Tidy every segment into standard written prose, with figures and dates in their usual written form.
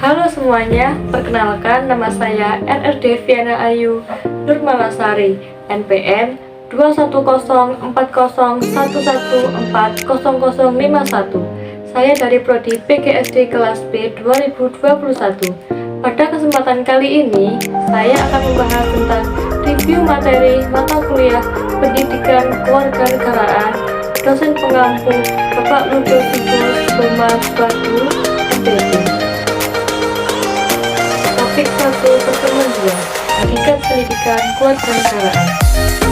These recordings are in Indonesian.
Halo semuanya, perkenalkan nama saya RRD Viana Ayu Nurmalasari, NPM 21040114051. Saya dari Prodi PGSD kelas B 2021. Pada kesempatan kali ini, saya akan membahas tentang review materi mata kuliah Pendidikan Kewarganegaraan dosen pengampu Bapak Ludovicus Bambang, MPD. Topik 1, pertemuan 2, Hakikat Pendidikan Kewarganegaraan.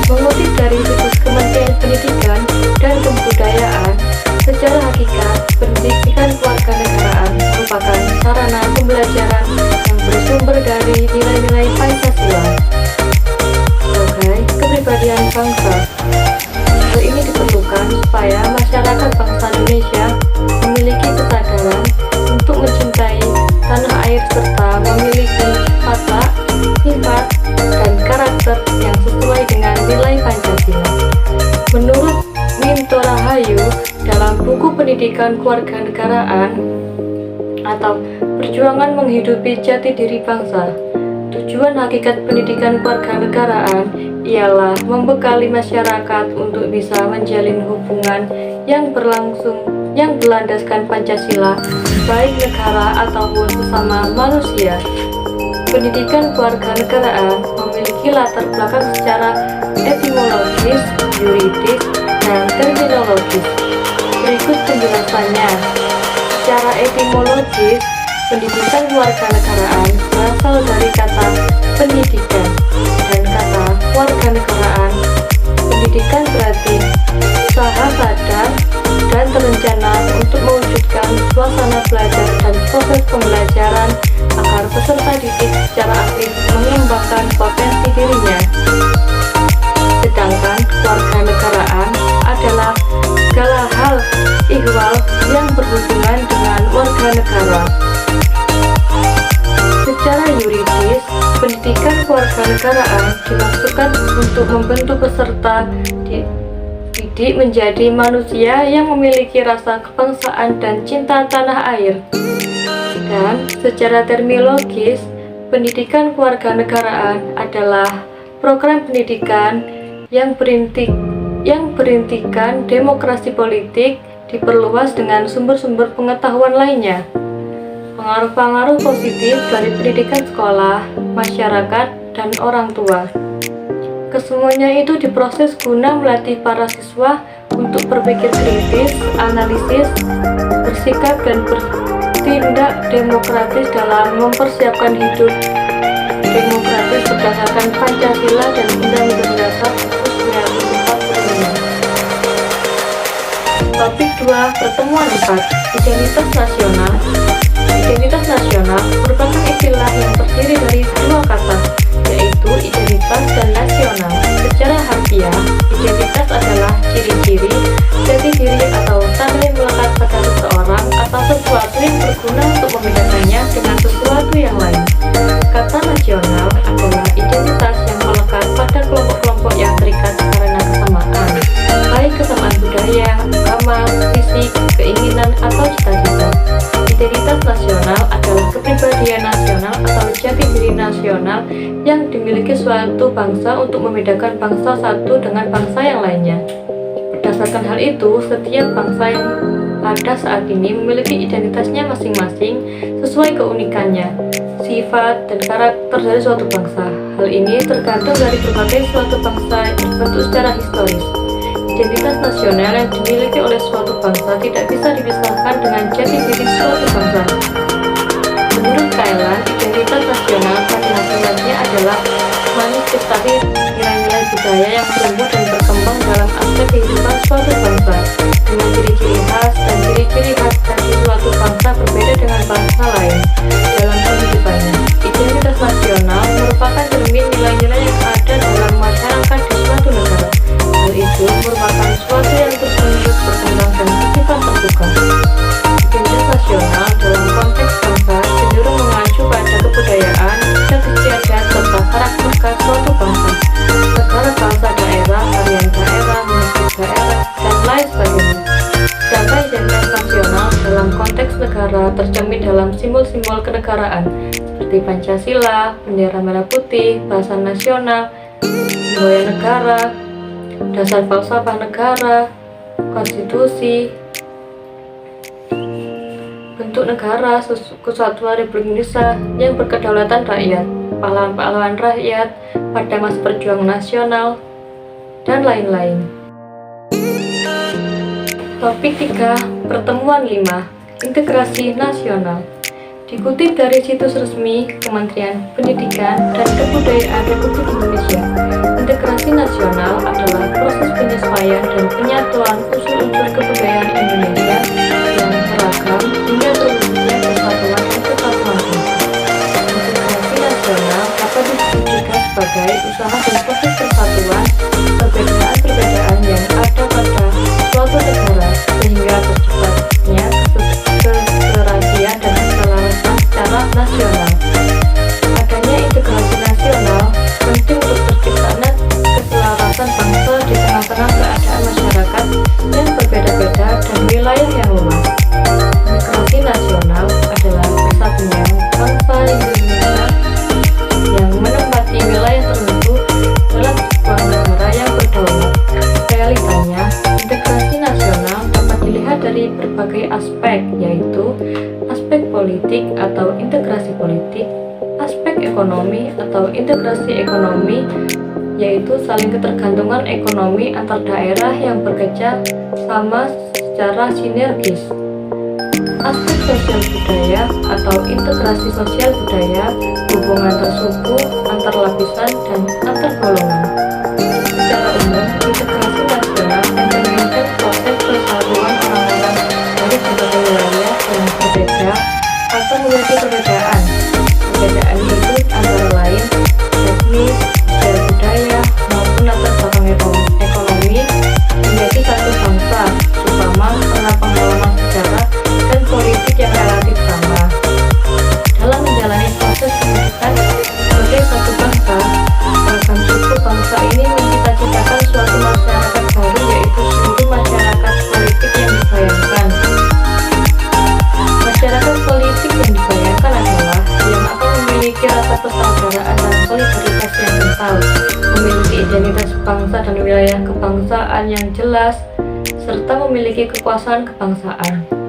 Mengutip dari situs Kementerian Pendidikan dan Kebudayaan, secara hakikat, pendidikan kewarganegaraan merupakan sarana pembelajaran yang bersumber dari nilai-nilai Pancasila sebagai kepribadian bangsa. Hal ini diperlukan supaya masyarakat bangsa Indonesia memiliki kesadaran untuk mencintai tanah air serta memiliki watak, sifat, dan karakter yang sesuai dengan nilai Pancasila. Menurut Minto Rahayu, dalam buku Pendidikan Kewarganegaraan atau Perjuangan Menghidupi Jati Diri Bangsa, tujuan hakikat pendidikan kewarganegaraan ialah membekali masyarakat untuk bisa menjalin hubungan yang berlandaskan Pancasila, baik negara ataupun sesama manusia. Pendidikan kewarganegaraan memiliki latar belakang secara etimologis, yuridis, dan terminologis. Berikut penjelasannya. Secara etimologis, pendidikan kewarganegaraan berasal dari kata pendidikan dan kata kewarganegaraan. Pendidikan berarti usaha sadar dan terencana untuk mewujudkan suasana belajar dan proses pembelajaran agar peserta didik secara aktif mengembangkan potensi dirinya. Sedangkan kewarganegaraan adalah segala hal ihwal yang berhubungan dengan warga negara. Secara yuridis, pendidikan kewarganegaraan dimaksudkan untuk membentuk peserta didik menjadi manusia yang memiliki rasa kebangsaan dan cinta tanah air. Dan secara terminologis, pendidikan kewarganegaraan adalah program pendidikan yang berintikan demokrasi politik diperluas dengan sumber-sumber pengetahuan lainnya. Pengaruh-pengaruh positif dari pendidikan sekolah, masyarakat, dan orang tua. Kesemuanya itu diproses guna melatih para siswa untuk berpikir kritis, analisis, bersikap, dan bertindak demokratis dalam mempersiapkan hidup demokratis berdasarkan Pancasila dan Undang-Undang Dasar 1945. Topik 2, pertemuan 4, identitas nasional. Identitas nasional merupakan istilah yang terdiri dari dua kata, yaitu identitas dan nasional. Secara harfiah, identitas adalah ciri-ciri, jati diri atau tanda yang melekat pada seseorang atau sesuatu yang berguna untuk membedakannya dengan sesuatu yang lain. Kata nasional adalah identitas yang melekat pada kelompok-kelompok yang terikat karena kesamaan, baik kesamaan budaya, agama, fisik, keinginan, atau cita-cita. Identitas nasional adalah kepribadian nasional atau jati diri nasional yang dimiliki suatu bangsa untuk membedakan bangsa satu dengan bangsa yang lainnya. Berdasarkan hal itu, setiap bangsa yang ada saat ini memiliki identitasnya masing-masing sesuai keunikannya, sifat, dan karakter dari suatu bangsa. Hal ini tergantung dari berbagai suatu bangsa yang terbentuk secara historis. Identitas nasional yang dimiliki oleh suatu bangsa tidak bisa dipisahkan dengan jati diri suatu bangsa. Menurut Thailand, identitas nasional pada hakikatnya adalah menciptakan nilai-nilai budaya yang tumbuh dan berkembang dalam aspek kehidupan suatu bangsa, dengan ciri-ciri khas dan ciri-ciri khas dari suatu bangsa berbeda dengan bangsa lain dalam kehidupannya. Identitas nasional merupakan cermin nilai-nilai yang ada dalam masyarakat di suatu negara. Hal itu merupakan suatu yang terus-menerus berkembang dan bersifat terbuka. Identitas nasional dalam konteks bangsa cenderung mengacu pada kebudayaan dan istiadat serta karakter khas suatu bangsa, negara, bangsa, daerah, varian daerah, motif daerah, dan lain sebagainya. Sedangkan identitas nasional dalam konteks negara tercermin dalam simbol-simbol kenegaraan kenegaraan seperti Pancasila, bendera merah putih, bahasa nasional, budaya negara, dasar falsafah negara, konstitusi, bentuk negara, kesatuan Republik Indonesia yang berkedaulatan rakyat, pahlawan-pahlawan rakyat pada masa perjuangan nasional, dan lain-lain. Topik 3, Pertemuan 5, Integrasi Nasional. Dikutip dari situs resmi Kementerian Pendidikan dan Kebudayaan Republik Indonesia, integrasi nasional adalah proses penyesuaian dan penyatuan unsur-unsur kebudayaan Indonesia yang beragam hingga terwujudnya kesatuan dan kesatuan bangsa. Integrasi nasional dapat diwujudkan sebagai usaha dan proses persatuan perbedaan-perbedaan yang ada pada suatu negara sehingga terciptanya kesetaraan dan keselarasan secara nasional. Adanya integrasi nasional penting untuk terciptanya keselarasan bangsa di tengah-tengah keadaan masyarakat yang berbeda-beda dan wilayah yang luas. Integrasi nasional adalah bersatunya bangsa Indonesia yang menempati wilayah tertentu dalam sebuah negara yang berdaulat. Realitanya, integrasi nasional dapat dilihat dari berbagai aspek, yaitu aspek politik atau integrasi politik, aspek ekonomi atau integrasi ekonomi, yaitu saling ketergantungan ekonomi antar daerah yang bekerja sama secara sinergis. Aspek sosial budaya atau integrasi sosial budaya, hubungan antar suku, antar lapisan, dan antar golongan. Secara umum, integrasi nasional mencerminkan proses persatuan orang-orang dari berbagai wilayah yang berbeda atau memiliki perbedaan. Perbedaan itu antara lain etnis, sosial budaya, maupun latar belakang ekonomi menjadi satu bangsa, terutama karena pengalaman sejarah dan politik yang relatif sama. Dalam menjalani proses pendidikan sebagai satu bangsa, beragam suku bangsa ini mencita-citakan suatu masyarakat baru, yaitu seluruh masyarakat politik yang dibayangkan. Masyarakat politik yang dibayangkan adalah yang akan memiliki rasa persaudaraan dan solidaritas yang kental, memiliki identitas bangsa dan wilayah kebangsaan yang jelas, serta memiliki kekuasaan kebangsaan.